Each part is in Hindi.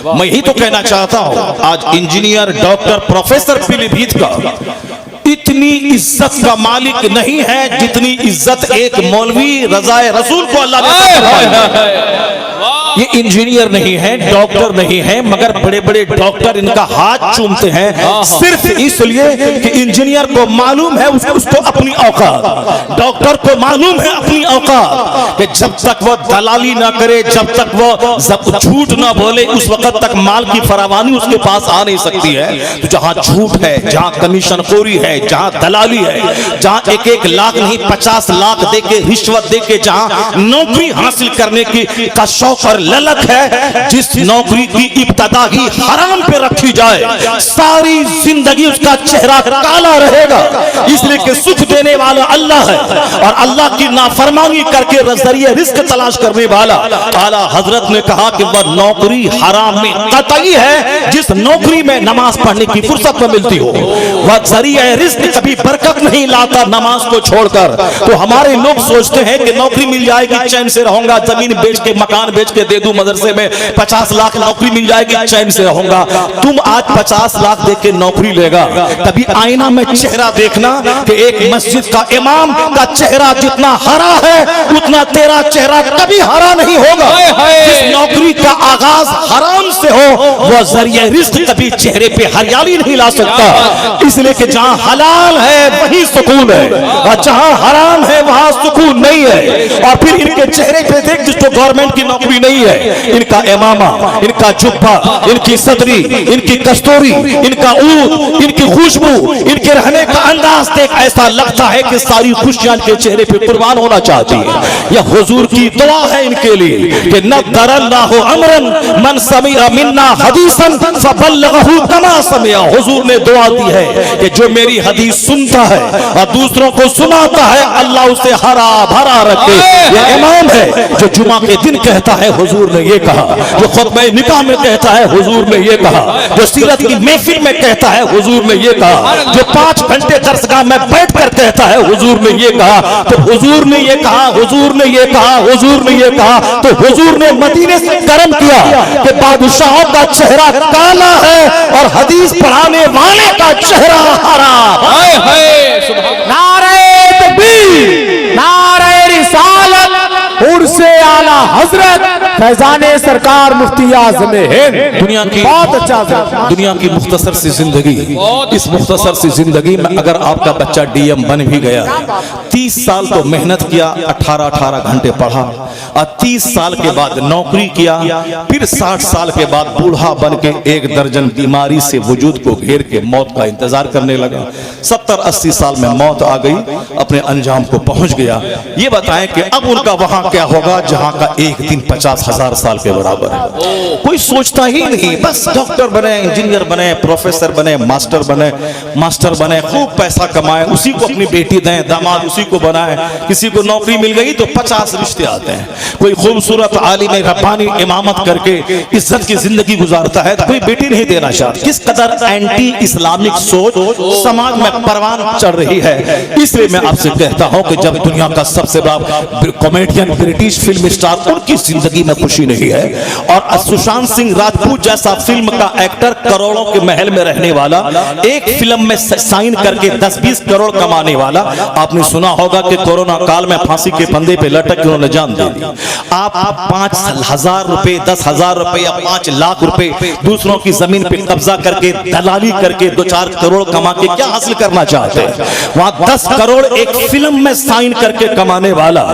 मैं ही तो कहना चाहता हूं, आज इंजीनियर, डॉक्टर, प्रोफेसर पीलीभीत का इतनी इज्जत का मालिक नहीं है जितनी इज्जत एक मौलवी रज़ाए रसूल को अल्लाह ने। ये इंजीनियर नहीं है, डॉक्टर नहीं है, मगर बड़े बड़े डॉक्टर इनका हाथ चूमते हैं सिर्फ इसलिए कि इंजीनियर को मालूम है उसको अपनी औकात, डॉक्टर को मालूम है अपनी औकात, कि जब तक वो दलाली ना करे, जब तक वो झूठ ना बोले, उस वक्त तक माल की फरावानी उसके पास आ नहीं सकती है। तो जहां झूठ है, जहां कमीशन खोरी है, जहां दलाली है, जहां एक एक लाख नहीं 50 लाख देके, रिश्वत देके जहां नौकरी हासिल करने की का शौक और ललक है, जिस नौकरी की इब्तदा ही हराम पे रखी जाए, सारी जिंदगी उसका चेहरा काला रहेगा, इसलिए कि सुख देने वाला अल्लाह है और अल्लाह की नाफरमानी करके जरिए रिस्क तलाश करने वाला आला हजरत ने कहा कि वह नौकरी हराम में कतई है जिस नौकरी में नमाज पढ़ने की फुर्सत न मिलती हो, वह जरिए रिस्क कभी बरकत नहीं लाता नमाज को छोड़कर। तो हमारे लोग सोचते हैं कि नौकरी मिल जाएगी, चैन से रहूंगा, जमीन बेच के, मकान बेच के दे दूं मदरसे में 50 लाख नौकरी मिल जाएगी, चैन से रहूंगा। तुम आज 50 लाख दे के नौकरी लेगा, कभी आईना में चेहरा देखना कि एक मस्जिद का इमाम का चेहरा जितना हरा है उतना तेरा चेहरा कभी हरा नहीं होगा। जिस नौकरी का आगाज हराम से हो वह जरिए रिस्क कभी चेहरे पे हरियाली नहीं ला सकता, इसलिए कि जहां हलाल है वही सुकून है और जहां हराम है वहां सुकून नहीं है। और फिर इनके चेहरे पे देख, जिसको गवर्नमेंट की नौकरी नहीं है, इनका इमामा, इनका जुब्बा, इनकी सदरी, इनकी कस्तूरी, इनका ऊद, इनकी खुशबू, इनके रहने का अंदाज देख ऐसा लगता है कि सारी खुशियां इनके चेहरे पे कुर्बान होना चाहती है। यह हुजूर की दुआ है इनके लिए कि नदरल्लाहु अमरन मन समिअ मिन्ना हदीसन फबल्लगहु कमा समिअ। हुजूर ने दुआ दी है कि जो मेरी हदीस सुनता है और दूसरों को सुनाता है, अल्लाह उसे हरा भरा रखे। यह इमाम है जो जुमा के दिन कहता है, हुजूर ने ये कहा, जो खुतबा निकाह में कहता है, हुजूर ने ये कहा, जो सीरत की महफिल में कहता है, हुजूर ने ये कहा, जो 5 घंटे दरसगाह में बैठकर कहता है, हुजूर ने ये कहा। तो हुजूर ने ये कहा, हुजूर ने ये कहा, हुजूर ने ये कहा, तो हुजूर ने मदीने से करम किया कि बादशाहों का चेहरा काला है और हदीस पढ़ाने वाले का चेहरा हरा। नारे तकबीर, नारे रिसालत, उर्से आला हजरत फैजाने सरकार मुफ्ती आज़म हिंद। दुनिया की बहुत अच्छा दुनिया की मुख्तसर सी जिंदगी, इस मुख्तसर सी जिंदगी में अगर आपका बच्चा डीएम बन भी गया, 30 साल तो मेहनत किया, 18 घंटे पढ़ा और 30 साल के बाद नौकरी किया, फिर 60 साल के बाद बूढ़ा बन के 1 दर्जन बीमारी से वजूद को घेर के मौत का इंतजार करने लगा। 70-80 साल में मौत आ गई, अपने अंजाम को पहुंच गया। ये बताएं कि अब उनका वहां क्या होगा जहां का एक दिन 50,000 साल के बराबर है। कोई सोचता ही नहीं, बस डॉक्टर बने, इंजीनियर बने, प्रोफेसर बने, मास्टर बने, खूब पैसा कमाए, उसी को अपनी बेटी दें, दामाद उसी को बनाए। किसी को नौकरी मिल गई तो 50 रिश्ते आते हैं। कोई खूबसूरत आलिम रब्बानी इमामत करके इज्जत की जिंदगी गुजारता है तो कोई बेटी नहीं देना चाहता। किस कदर एंटी इस्लामिक सोच समाज में परवान चढ़ रही है। इसलिए मैं आपसे कहता हूं कि जब दुनिया का सबसे बड़ा कॉमेडियन ब्रिटिश फिल्म स्टार, उनकी जिंदगी में खुशी नहीं है, और सुशांत सिंह राजपूत जैसा फिल्म का एक्टर करोड़ों के महल में रहने वाला, एक फिल्म में साइन करके 10-20 करोड़ कमाने वाला, आपने सुना होगा कि कोरोना काल में फांसी के फंदे पे लटक के उन्होंने जान दे दी। आप 5,000 रुपए, 10,000 रुपए या 5 लाख रुपए दूसरों की जमीन पे कब्जा करके दलाली करके 2-4 करोड़ कमा के क्या हासिल करना चाहते हैं? वहां 10 करोड़ एक फिल्म में साइन करके कमाने वाला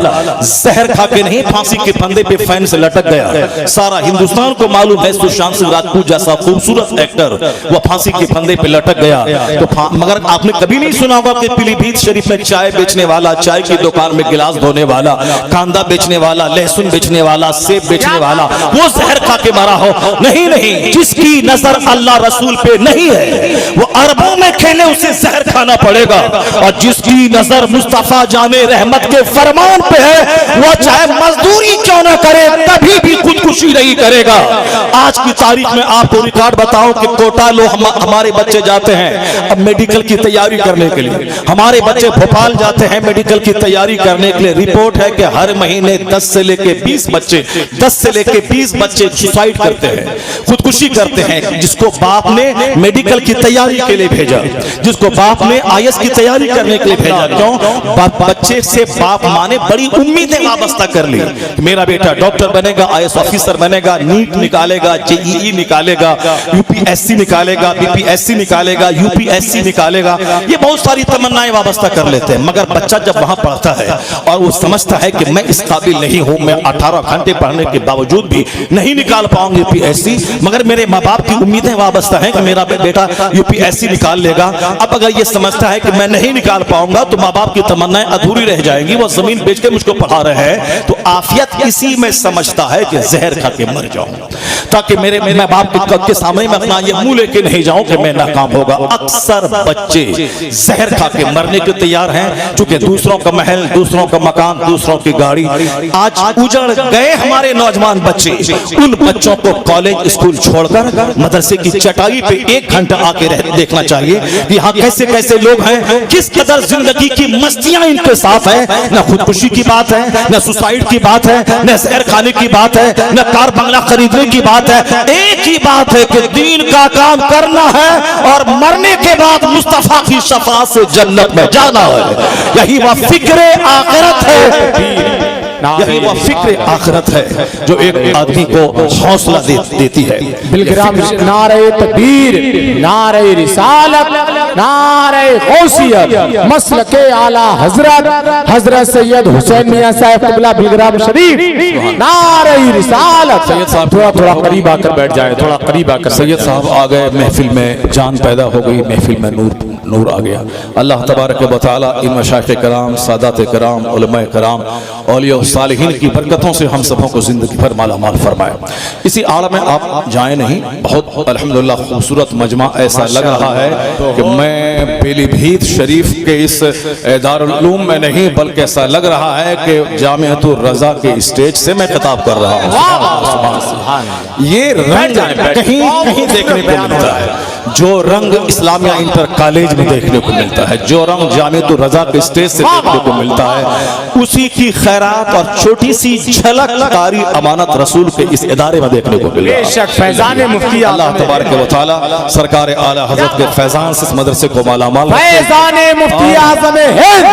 जहर खा के नहीं, फांसी के फंदे पे फैन से लटक गया। सारा हिंदुस्तान को मालूम है सुशांत सिंह राजपूत जैसा खूबसूरत एक्टर वो फांसी के फंदे पे लटक गया। तो मगर आपने कभी नहीं सुना होगा कि पीलीभीत शरीफ में चाय बेचने वाला, चाय की दुकान में गिलास धोने वाला, कांदा बेचने वाला, लहसुन बेचने वाला, सेब बेचने वाला वो जहर खा के मारा हो। नहीं नहीं, जिसकी नजर अल्लाह रसूल पे नहीं है वो अरबों में खेले उसे जहर खाना पड़ेगा, और जिसकी नजर मुस्तफा जाने रहमत के फरमान पे है वो चाहे मजदूरी क्यों ना करे तभी भी खुदकुशी नहीं करेगा। आज की तारीख में आपको रिकॉर्ड बताऊं कि कोटा लो हमारे बच्चे जाते हैं अब मेडिकल की तैयारी करने के लिए, हमारे बच्चे भोपाल जाते हैं हैं मेडिकल की तैयारी करने के लिए। रिपोर्ट है कि हर महीने 10 से लेके 20 बच्चे सुसाइड करते हैं, खुदकुशी करते हैं, जिसको बाप ने मेडिकल की तैयारी के लिए भेजा, जिसको बाप ने IAS की तैयारी करने के लिए भेजा। क्यों? बच्चे से बाप माँ ने बड़ी उम्मीदें वाबस्ता कर ली, मेरा बेटा डॉक्टर बनेगा, IAS ऑफिसर बनेगा, नीट निकालेगा, JEE निकालेगा, UPSC निकालेगा, BPSC निकालेगा, UPSC निकालेगा, ये बहुत सारी तमन्नाएं वाबस्ता कर लेते हैं। मगर बच्चा जब वहां पढ़ता है और वो समझता है कि मैं इस काबिल नहीं हूं, मैं 18 घंटे पढ़ने के बावजूद भी नहीं निकाल पाऊंगी UPSC, मगर मेरे माँ बाप की उम्मीदें वाबस्ता है कि मेरा बेटा UPSC निकाल लेगा। अब अगर ये समझता है कि मैं नहीं निकाल पाऊंगा तो माँ बाप की तमन्नाएं अधूरी रह जाएंगी, वो जमीन बेच के मुझको पढ़ा रहे हैं। तो आफियत इसी में समझता है कि जहर खा के मर जाऊं, ताकि मेरे माँ बाप के सामने मैं अपना ये मुंह लेके नहीं जाऊं कि मैं नाकाम होगा। अक्सर बच्चे जहर खा के मरने के तैयार हैं, क्योंकि दूसरों का महल, दूसरों का मकान, दूसरों की गाड़ी। आज उजड़ गए हमारे नौजवान बच्चे। उन बच्चों को कॉलेज स्कूल छोड़कर मदरसे की चटाई पे 1 घंटा आके देखना चाहिए कि यहाँ कैसे कैसे लोग हैं, किस कदर जिंदगी की मस्तियां इनके साथ हैं। न खुदकुशी की बात है, न सुसाइड की बात है, न जहर खाने की बात है, न कार बंगला खरीदने की बात है। एक ही बात है कि दीन का काम करना है और मरने के बाद मुस्तफा की शफाअत से जन्नत में जाना है। यही वह फिक्र आखिरत है, यही वह फिक्र आखिरत है जो एक आदमी को हौसला देती है। बिलग्राम नारे तकबीर, नारे रिसालत, नारे गौसियत, मसलके आला हजरत हजरत सैयद हुसैन मियां साहब क़िबला बिलग्राम शरीफ, नारे रिसालत। सैयद साहब थोड़ा करीब आकर बैठ जाए, थोड़ा करीब आकर। सैयद साहब आ गए, महफिल में जान पैदा हो गई, महफिल में नूर आ गया। अल्लाह तबारक व तआला इन मशाइख़ कराम, सादात कराम, उलमा कराम, औलिया सालिहीन की बरकतों से हम सबों को जिंदगी भर माला माल फरमाए। इसी आलम में आप जाए नहीं, बहुत अल्हम्दुलिल्लाह खूबसूरत मजमा ऐसा लग रहा है कि मैं पीलीभीत शरीफ के इस दारुल उलूम में नहीं, बल्कि ऐसा लग रहा है कि जामिअतुर रज़ा के स्टेज से मैं खिताब कर रहा हूँ। ये रंग कहीं कहीं देखने को मिलता है, जो रंग इस्लामिया इंटर कॉलेज में देखने को मिलता है, जो रंग जामिअतुर रज़ा के स्टेज से देखने को मिलता है, उसी की खैरात और छोटी सी झलक कारी अमानत रसूल के इस इदारे में देखने को मिल रहा है। बेशक फैजान मुफ्ती अल्लाह तबारक व तआला सरकार आला हजरत के फैजान से इस मदरसे को मालामाल रखे। फैजान मुफ्ती आज़म हिंद,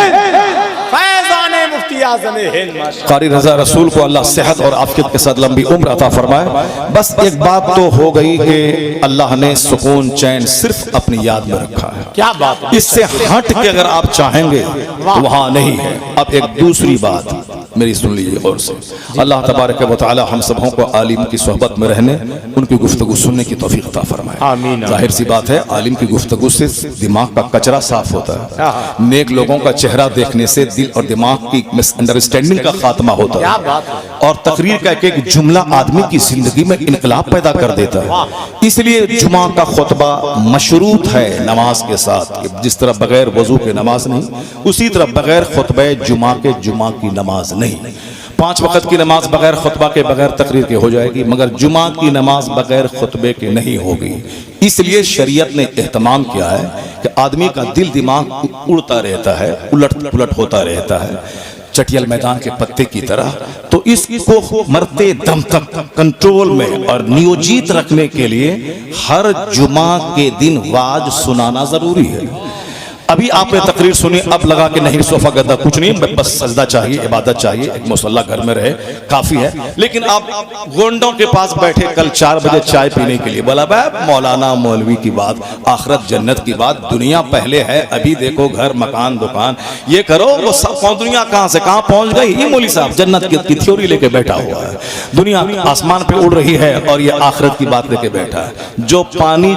फैजान मुफ्ती आज़म हिंद। कारी रज़ा रसूल को अल्लाह सेहत और आफियत के साथ लंबी उम्र अता फरमाए। बस एक बात तो हो गई कि अल्लाह ने सुकून चैन सिर्फ अपनी याद में रखा है। क्या बात है? इससे हट के अगर आप चाहेंगे तो वहां नहीं है। अब एक दूसरी बात मेरी सुन लीजिए गौर से। अल्लाह तबारक व तआला हम सबों को आलिम की सोहबत में रहने, उनकी गुफ्तगू सुनने की तौफीक अता फरमाए। आमीन। जाहिर सी बात है, आलिम की गुफ्तगू से दिमाग का कचरा साफ होता है। नेक लोगों का चेहरा देखने से दिल और दिमाग की मिसअंडरस्टैंडिंग का खात्मा होता है, और तकरीर का एक एक जुमला आदमी की जिंदगी में इनकलाब पैदा कर देता है। इसलिए जुमा का खुतबा मशरूत है नमाज के साथ। जिस तरह बगैर वजू के नमाज नहीं, उसी तरह बगैर खुतबे जुमा के जुमा की नमाज नहीं। 5 वक्त की नमाज बगैर खुतबा के, बगैर तकरीर के हो जाएगी, मगर जुमा की नमाज बगैर खुतबे के नहीं होगी। इसलिए शरीयत ने एहतमाम किया है कि आदमी का दिल दिमाग उड़ता रहता है, उलट पुलट होता रहता है, चटियल मैदान के पत्ते की तरह। तो इसको मरते दम तक कंट्रोल में और नियोजित रखने के लिए हर जुमा के दिन वाज सुनाना जरूरी है। अभी आपने तकरीर सुनी, अब लगा कि नहीं सोफा गद्दा कुछ नहीं, बस सजदा चाहिए, इबादत चाहिए, एक मुसल्ला घर में रहे काफी है। लेकिन आप गोंडों के पास बैठे कल 4 बजे चाय पीने के लिए, बोला भाई मौलाना मौलवी की बात, आखिरत जन्नत की बात, दुनिया पहले है, अभी देखो घर मकान दुकान ये करो, वो सब दुनिया कहाँ से कहाँ पहुंच गई। ये मौली साहब जन्नत की थ्योरी लेके बैठा हुआ है, दुनिया आसमान पे उड़ रही है और ये आखिरत की बात लेके बैठा है। जो पानी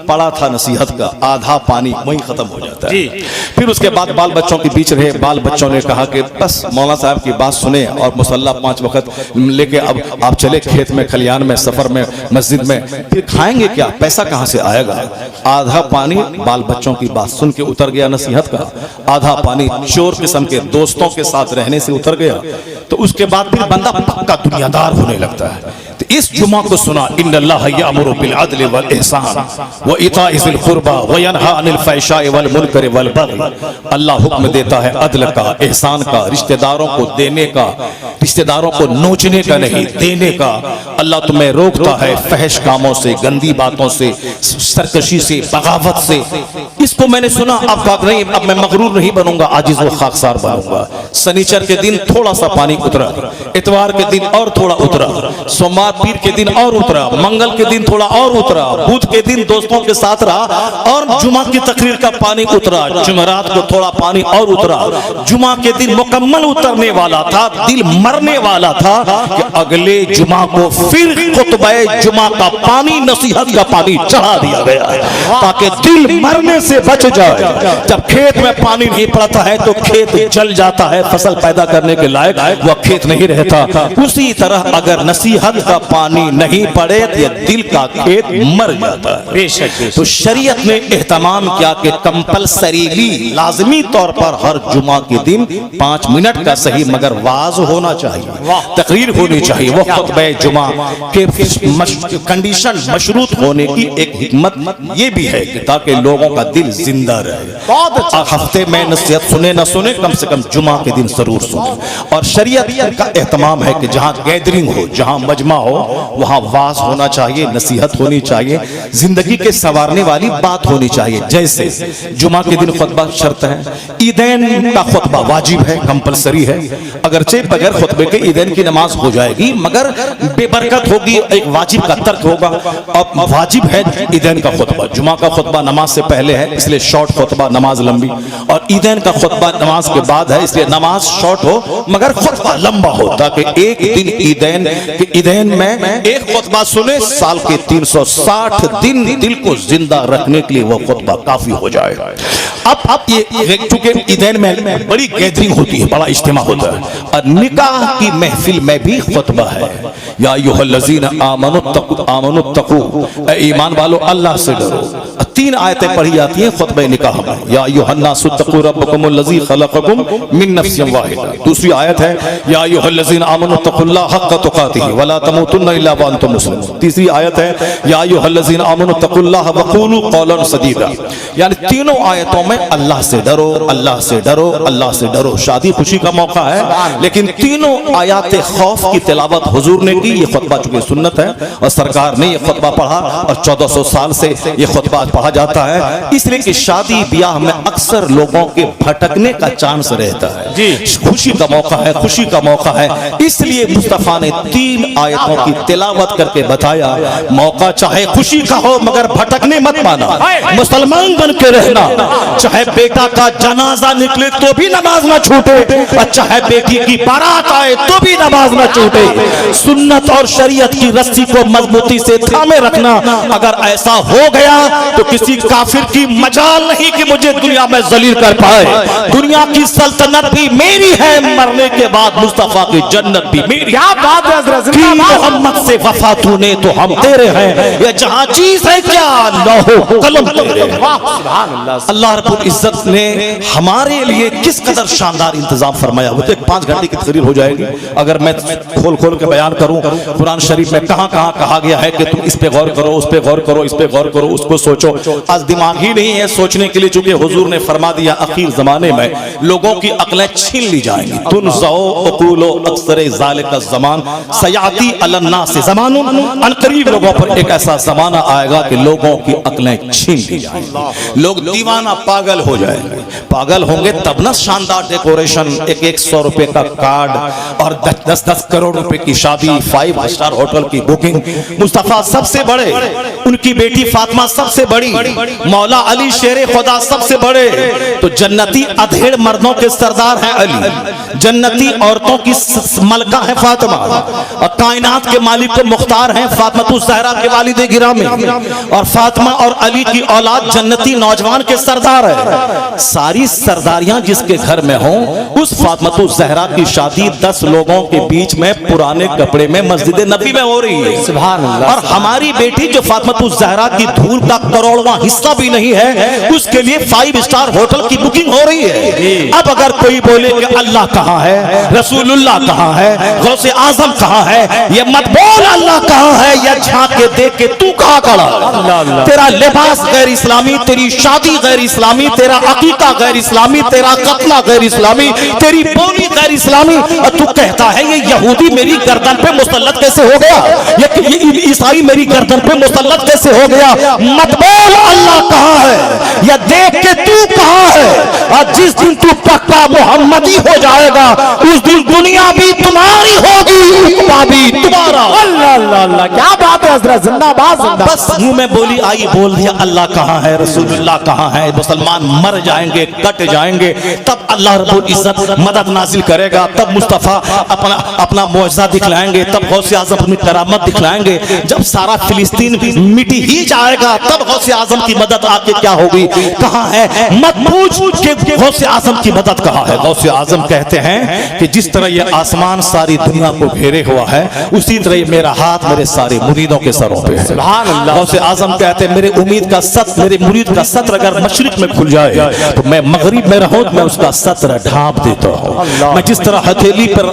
पड़ा था नसीहत का, आधा पानी वहीं खत्म हो जाता है। फिर उसके बाद बाल बच्चों के बीच रहे, बाल बच्चों ने कहा कि बस मौलाना साहब की बात सुने और मुसल्ला 5 वक्त लेके अब आप चले खेत में, खलियान में, सफर में, मस्जिद में, फिर खाएंगे क्या, पैसा कहां से आएगा। आधा पानी बाल बच्चों की बात सुन के उतर गया नसीहत का, आधा पानी चोर किस्म के दोस्तों के साथ रहने से उतर गया। तो उसके बाद फिर बंदा पक्का दुनियादार होने लगता है। तो इस जुमा को सुना, इन्नल्लाह यअमुरु बिल अदल वल इहसान व इताइ ज़िल कुर्बा व यनहा अनिल फ़हशाइ वल मुनकर वल बग़य। अल्लाह हुक्म देता है अदल का, एहसान का, रिश्तेदारों को देने का, रिश्तेदारों को नोचने का नहीं, देने का। अल्लाह तुम्हें रोकता है फहश कामों से, गंदी बातों से, सरकशी से, बगावत से। इसको मैंने सुना, अब कहा नहीं, अब मैं मगरूर नहीं बनूंगा, आजिज़ व खाकसार बनूंगा। शनिचर के दिन थोड़ा सा पानी उतरा, इतवार के दिन और थोड़ा उतरा, सोमवार पीर के दिन और उतरा, मंगल के दिन थोड़ा और उतरा, बुध के दिन दोस्तों के साथ रहा और जुमा की तकरीर का पानी उतरा, जुमेरात को थोड़ा पानी और उतरा। जुमा के दिन मुकम्मल उतरने वाला था, दिल मरने वाला था कि अगले जुमा को फिर खुतबा जुमा का पानी, नसीहत का पानी चढ़ा दिया गया ताकि दिल मरने से बच जाए। जब खेत में पानी नहीं पड़ता है तो खेत जल जाता है, फसल पैदा करने के लायक वह खेत नहीं रहता। उसी तरह अगर नसीहत का पानी नहीं पड़े तो दिल का खेत मर जाता है। तो शरीयत ने एहतमाम किया कि कंपलसरीली, लाजमी तौर पर हर जुमा के दिन 5 मिनट का सही मगर वाज होना चाहिए, तकरीर होनी चाहिए। वो खुतबा जुमा के कंडीशन मशरूत होने की एक हिकमत ये भी है कि ताकि लोगों का दिल जिंदा रहे। हफ्ते में नसीहत सुने न सुने, कम से कम जुमा के दिन जरूर सुने। और शरीयत का एहतमाम है कि जहाँ गैदरिंग हो, जहाँ मजमा हो, वहाँ वाज होना चाहिए, नसीहत होनी चाहिए, जिंदगी के संवारने वाली बात होनी चाहिए। जैसे जुमा के दिन खुतबा शर्त है, ईदैन का खुतबा वाजिब है, कंपलसरी है। अगरचे बगैर खुतबे के ईदैन की नमाज हो जाएगी मगर बेबरकत होगी, एक वाजिब का तर्क होगा। अब वाजिब है ईदैन का खुतबा, जुमा का खुतबा नमाज से पहले है इसलिए शॉर्ट खुतबा, नमाज लंबी, और ईदैन का खुतबा नमाज के बाद है इसलिए नमाज शॉर्ट हो मगर खुतबा लंबा हो, ताकि एक दिन ईदैन में एक खुतबा सुने, साल के 360 दिन दिल को जिंदा रखने के लिए वो खुतबा काफी हो जाए। अब ये चूंकि ईदैन में बड़ी गैदरिंग होती है, बड़ा इज्तिमा होता है, और निकाह की महफिल में भी खुतबा है। या अय्युहल्लज़ीना आमनुत्तकू, ईमान वालो अल्लाह से डरो। 3 आयतें पढ़ी जाती हैं खुतबा निकाह में। या अय्युहन्नासुत्तकू रब्बकुमुल्लज़ी खलक़कुम मिन नफ्सिन वाहिदा। दूसरी आयत है या अय्युहल्लज़ीना आमनुत्तकुल्लाह हक़्क़ तुक़ातिही वला तमूतुन्ना इल्ला व अंतुम मुस्लिमून। तीसरी आयत है या अय्युहल्लज़ीना आमनुत्तकुल्लाह वक़ूलू क़ौलन सदीदा। यानी तीनों आयतों में अल्लाह से डरो, अल्लाह से डरो, अल्लाह से डरो। शादी खुशी का मौका है लेकिन तीनों आयात खौफ की तिलावत हुजूर ने की। ये खुतबा चूंकि सुन्नत है और सरकार ने ये खुतबा पढ़ा और 1400 साल से ये खुतबा पढ़ा जाता है, इसलिए कि शादी ब्याह में अक्सर लोगों के भटकने का चांस रहता है जी। खुशी का मौका है, खुशी का मौका है, इसलिए मुस्तफा ने 3 आयतों की तिलावत करके बताया मौका चाहे खुशी का हो मगर भटकने मत पाना, मुसलमान बन के रहना। चाहे बेटा का जनाजा निकले तो भी नमाज ना छूटे, और चाहे बेटी की बारात आए तो भी नमाज ना छूटे। सुन्नत और शरीयत की रस्सी को मजबूती से थामे रखना। अगर ऐसा हो गया तो किसी काफिर की मजाल नहीं कि मुझे दुनिया में जलील कर पाए। दुनिया की सल्तनत भी मेरी है, मरने के बाद मुस्तफा की जन्नत भी मेरी। क्या बात है हज़रत, मोहम्मद से वफा तूने तो हम तेरे हैं, ये जहां चीज है क्या लौहो कलम तेरे। अल्लाह रब्बुल इज्जत ने हमारे लिए किस कदर शानदार इंतजाम फरमाया। वो तो 5 घंटे की तकरीर हो जाएगी अगर मैं खोल खोल के बयान करूं। कुरान शरीफ में कहां कहां कहा गया है कि तुम इस पे गौर करो, उस पे गौर करो, इस पे गौर करो, उसको सोचो। आज दिमाग ही नहीं है सोचने के लिए, चूंकि हुजूर ने फरमा दिया आखिर जमाने में लोगों की अक्लें छीन ली जाएंगी। तुनज़अु उक़ूलु अक्सर ज़ालिका ज़मान सयाती अलन्नास ज़मानुन, अनक़रीब लोगों पर एक ऐसा जमाना आएगा कि लोगों की अक्लें छीन ली जाएंगी, लोग दीवाना पागल हो जाएंगे। पागल होंगे तब ना शानदार डेकोरेशन, 100 रुपए का कार्ड और 10-10 करोड़ रुपए की शादी, 5 स्टार होटल की बुकिंग। मुस्तफा सबसे बड़े, उनकी बेटी फातिमा सबसे बड़ी, मौला अली शेरे खुदा सबसे बड़े। तो जन्नती अधेड़ मर्दों के सरदार हैं अली, जन्नती औरतों की मलका है फातिमा, और कायनात के मालिक को मुख्तार हैं फातिमा ज़हरा के वालिदे गिरामी। और फातिमा और अली की औलाद जन्नती नौजवान के सरदार है। सारी सरदारियां जिसके घर में हो, उस फातिमा ज़हरा की शादी 10 लोगों के बीच में पुराने कपड़े में मस्जिद नबी में हो रही है। सुभान अल्लाह। और हमारी बेटी जो फातिमा ज़हरा की धूल का करोड़वां हिस्सा भी नहीं है, उसके लिए 5 स्टार होटल की बुकिंग हो रही है। अब अगर कोई बोले कि अल्लाह कहां है, रसूलुल्लाह कहां है, गौसे आजम कहां है, ये मत बोल अल्लाह कहाँ है, या झांक के देख के तू कहाँ खड़ा। तेरा लिबास गैर इस्लामी, तेरी शादी गैर इस्लामी, तेरा अकीका गैर इस्लामी, तेरा कत्ला गैर इस्लामी, तेरी बोली गैर इस्लामी, और तू कहता है ये यहूदी मेरी गर्दन पे मुसल्लत कैसे हो गया, ये ईसाई मेरी गर्दन पे मुसल्लत कैसे हो गया। मत बोल अल्लाह कहाँ है, या देख के तू कहाँ है। और जिस दिन तू पक्का मोहम्मदी हो जाएगा उस दिन दुनिया भी तुम्हारी होगी, उकबा भी तुम्हारा। अल्लाह अल्लाह अल्लाह, क्या बात है हजरत, जिंदाबाद जिंदाबाद। बस मुंह में बोली आई, बोल दिया अल्लाह कहाँ है, रसूलुल्लाह कहाँ है। मुसलमान मर जाएंगे, कट जाएंगे, तब अल्लाह रब्बुल इज्जत मदद नाजिल करेगा, तब मुस्तफा अपना मुआजिजा दिखलाएंगे, तब गौसे आजम अपनी करामत दिखलाएंगे। जब सारा फिलिस्तीन मिट ही जाएगा तब गौसे आजम की मदद आके क्या होगी, कहाँ है। मत पूछ कि गौसे आजम की मदद कहाँ है। गौसे आजम कहते हैं कि जिस तरह ये आसमान सारी दुनिया को घेरे हुआ है, उसी तरह मेरा हाथ मेरे सारे मुरीदों के सरों पे है। सुभान अल्लाह। गौसे आजम कहते हैं मेरे उम्मीद का सत्र, मेरे मुरीद का सत्र अगर मशरिक में खुल जाए तो मैं मगरिब में रहूं, मैं उसका सत्र ढांप देता हूं। मैं जिस तरह हथेली पर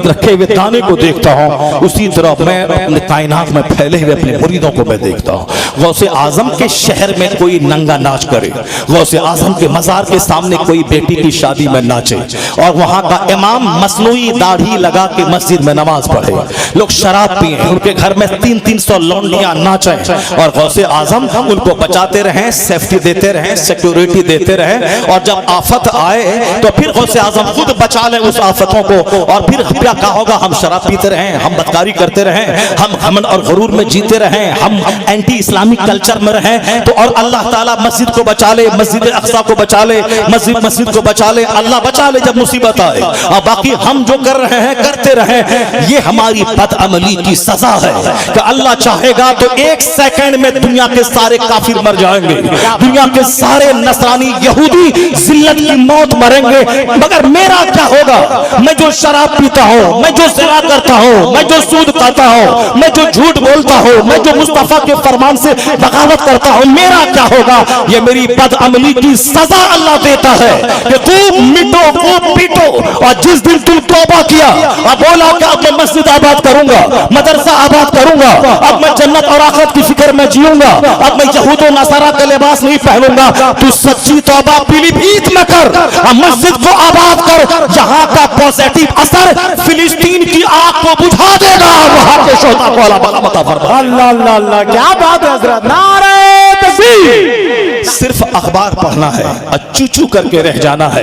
रखे हुए दाने को देखता हूं, उसी तरह मैं अपने कायनात में फैले हुए अपने मुरीदों को मैं देखता हूं। गौसे आजम के शहर में कोई नंगा नाच करे, गौसे आजम के मजार के सामने कोई बेटी की शादी में नाचे, और वहां का इमाम मसनूई दाढ़ी लगा के मस्जिद में नमाज पढ़े, लोग शराब पिए, उनके घर में 300-300 लौंडियां नाचे, और गौसे आजम उनको बचाते रहे, सेफ्टी देते रहे, सिक्योरिटी देते रहे, और जब आफत आए तो फिर गौसे आजम खुद बचा ले उस आफतों को। और फिर क्या कहा होगा, हम शराब पीते रहे, हम बदकारी करते रहे, हम घमंड और गुरूर में जीते रहे, हम एंटी इस्लामिक कल्चर में रहे, तो और अल्लाह ताला मस्जिद को बचा ले, मस्जिद अक्सा को बचा ले, मस्जिद को बचा ले, अल्लाह बचा ले जब मुसीबत आए। और बाकी हम जो कर रहे हैं करते रहे, ये हमारी बदअमली की सजा है कि अल्लाह चाहेगा तो एक सेकंड में दुनिया के सारे काफिर मर जाएंगे, दुनिया के सारे नसरानी यहूदी जिल्लत की मौत मरेंगे, मगर मेरा क्या होगा। मैं जो शराब पीता हूँ, मैं जो ज़िना करता हूँ, मैं जो सूद खाता हूँ, मैं जो झूठ बोलता हूँ, मैं जो मुस्तफा के फरमान से बगावत करता हूँ, मेरा क्या होगा। ये मेरी बदअमली की सजा अल्लाह देता है कि खूब मिटो, खूब पीटो, और जिस दिन तुम तौबा किया और बोला कि अब मैं मस्जिद आबाद करूंगा, मदरसा आबाद करूंगा, अब मैं जन्नत और आखिरत की फिक्र में जीऊंगा, अब मैं यहूद और नसारा का लिबास नहीं पहनूंगा, तू सच्ची तौबा पीलीभीत में कर और मस्जिद को आबाद कर। यहाँ का पॉजिटिव असर फिलिस्तीन की आग को बुझा देगा, वहां के शोता को अल्लाह अल्लाह अल्लाह, क्या बात है हजरत, नारे तकबीर। सिर्फ अखबार पढ़ना है और चूचू करके रह जाना है।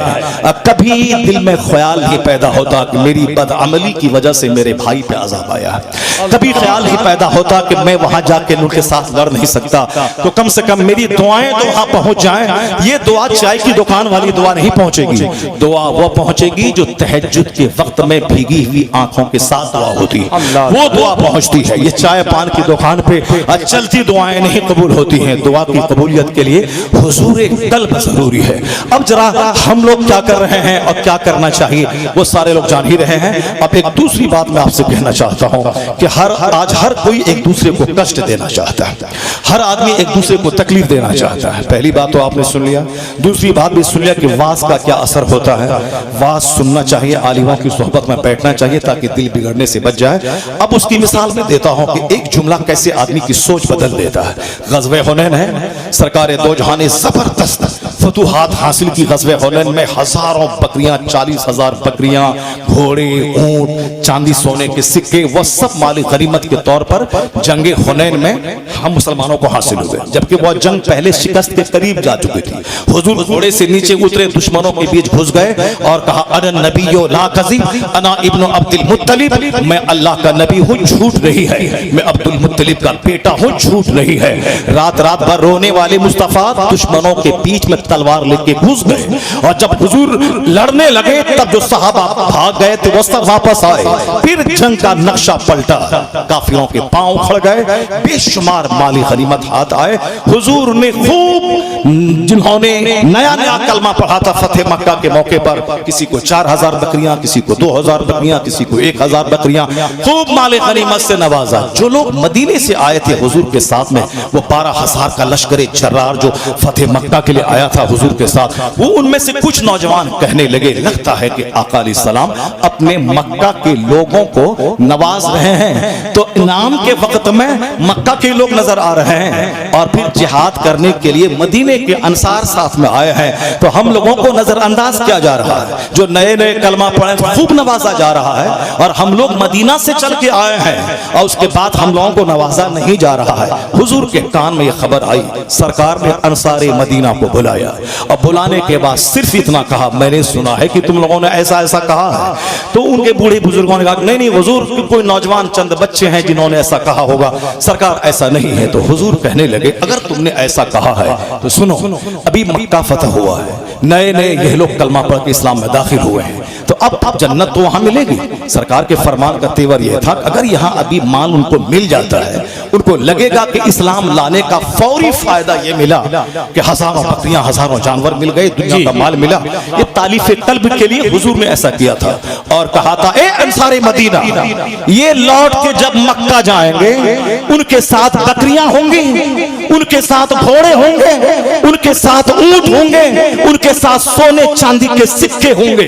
कभी दिल में ख्याल ही पैदा होता कि मेरी बदअमली की वजह से मेरे भाई पे अज़ाब आया, कभी ख्याल ही पैदा होता कि मैं वहां जाके उनके साथ लड़ नहीं सकता, तो कम से कम मेरी दुआएं तो वहां पहुंच जाएं। ये दुआ चाय की दुकान वाली दुआ नहीं पहुंचेगी, दुआ वो पहुंचेगी जो तहज्जुद के वक्त में भीगी हुई आंखों के साथ दुआ होती, वो दुआ पहुंचती है। ये चाय पान की दुकान पे चलती दुआएं नहीं कबूल होती हैं। दुआ की कबूलियत के लिए हुजूर कल्ब जरूरी है। अब जरा हम लोग क्या कर रहे हैं और क्या करना चाहिए वो सारे लोग जान ही रहे हैं। अब एक दूसरी बात मैं आपसे कहना चाहता हूं कि आज हर कोई एक दूसरे को कष्ट देना चाहता है, हर आदमी एक दूसरे को तकलीफ देना चाहता है। पहली बात तो आपने सुन लिया, दूसरी बात भी सुन लिया कि वाज का क्या असर होता है। वाज सुनना चाहिए, आलिमों की सोहबत में बैठना चाहिए ताकि दिल बिगड़ने से बच जाए। अब उसकी मिसाल मैं देता हूं कि एक जुमला कैसे आदमी की सोच बदल देता है। गज़वे हुनैन है, सरकार दो जहां ने जबरदस्त फतूहात हासिल की। गज़वे हुनैन में हजारों बकरियां, 40,000 बकरियां, घोड़े, ऊंट, चांदी सोने के सिक्के, वह सब माली गनीमत के तौर पर जंगे हुनैन में हम मुसलमानों को हासिल हुए, जबकि वह जंग पहले शिकस्त के करीब जा चुकी थी। हुजूर घोड़े से नीचे उतरे, दुश्मनों के बीच घुस गए और कहा अना नबियो ला कज़िब, अना इब्नु अब्दुल मुत्तलिब, मैं अल्लाह का नबी हूं, झूठ नहीं है, मैं अब्दुल मुत्तलिब का बेटा हूं, झूठ नहीं है। रात रात भर रोने वाले मुस्तफा दुश्मनों के बीच में तलवार लेके घुस गए, और जब हुजूर लड़ने लगे तब जो सहाबा भाग गए थे वो सब वापस आए। फिर जंग का नक्शा पलटा, काफिरों के पांव खड़ गए, बेशुमार माली गनीमत हाथ आए। हुजूर ने खूब, जिन्होंने नया नया कलमा पढ़ा था फतेह मक्का के मौके पर, किसी को 4,000 बकरियां, किसी को 2,000 बकरियां, किसी को 1,000 बकरियां, खूब माली गनीमत से नवाजा। जो लोग मदीने से आए थे हुजूर के साथ में, वो 12,000 का लश्कर जर्रार जो फतेह मक्का के लिए आया था, था हुजूर के साथ, वो उनमें से कुछ नौजवान कहने लगे, लगता है कि आका अलैहिस्सलाम अपने मक्का के लोगों को नवाज रहे हैं, तो इनाम के वक्त में मक्का के लोग नजर आ रहे हैं और फिर जिहाद करने के लिए मदीने के अंसार साथ में आए हैं, तो हम लोगों को नजरअंदाज किया जा रहा है। जो नए नए कलमा पढ़े खूब नवाजा जा रहा है और हम लोग मदीना से चल के आए हैं और उसके बाद हम लोगों को नवाजा नहीं जा रहा है। हुजूर के कान में यह खबर आई, सरकार ने अंसारे मदीना को बुलाया और बुलाने के बाद सिर्फ इतना कहा, मैंने सुना है कि तुम लोगों ने ऐसा ऐसा कहा है। तो उनके बूढ़े बुजुर्गों ने कहा, नहीं नहीं हुजूर, कोई नौजवान चंद बच्चे हैं जिन्होंने ऐसा कहा होगा, सरकार ऐसा नहीं है। तो हुजूर कहने लगे, अगर तुमने ऐसा कहा है तो सुनो, अभी मक्का फतह हुआ है, नए नए ये लोग कलमा पढ़ के इस्लाम में दाखिल हुए हैं, तो अब जन्नत तो वहां मिलेगी। सरकार के फरमान का तेवर यह था, अगर यहाँ अभी माल उनको मिल जाता है, उनको लगेगा कि इस्लाम लाने का फौरी फायदा ये मिला कि हजारों बकरियां हजारों जानवर मिल गए, दुनिया का माल मिला। ये तालीफ कल्ब के लिए हुजूर ने ऐसा किया था और कहा था, ए अंसारे मदीना, ये लौट के जब मक्का जाएंगे उनके साथ बकरियां होंगी, उनके साथ घोड़े होंगे, उनके साथ ऊंट होंगे, उनके साथ सोने चांदी के सिक्के होंगे,